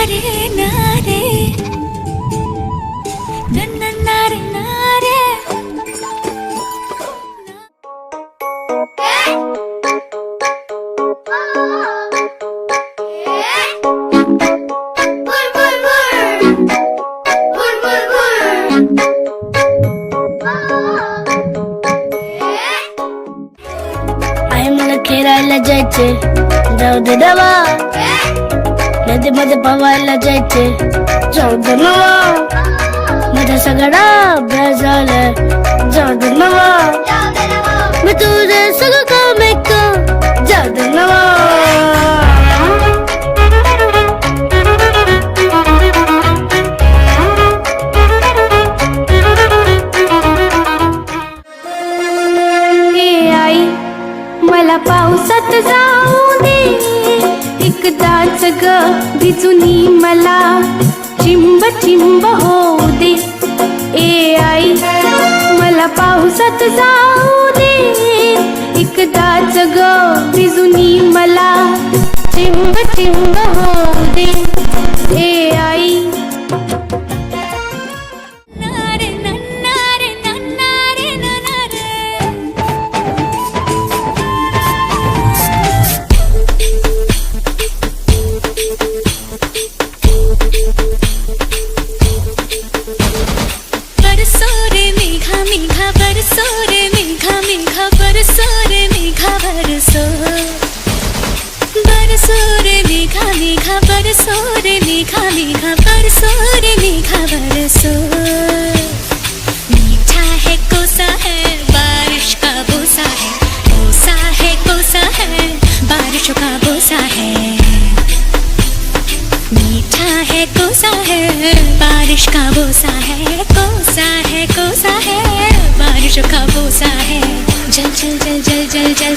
नारे नारे नन्ना नारे नारे आई मला खेळायला जायचे जाऊ दे नवा नदीमध्ये पवायला जायचे जाऊ दे नवा माझा सगळा अभ्यास झालाय जाऊ दे नवा मी तुझे सगळं काम ऐक जाऊ दे नवा मला पावसात जाऊ दे एकदाच ग भिजुनी मला चिंब चिंब होऊ दे ए आई मला पावसात जाऊ दे एकदाच ग भिजुनी मला चिंब चिंब होऊ दे ए आई मीठा है कोसा है बारिश का बोसा है कोसा है कोसा है बारिशों का बोसा है मीठा है कोसा है बारिश का बोसा है कोसा है कोसा है बारिशों का बोसा है जल जल जल जल जल जल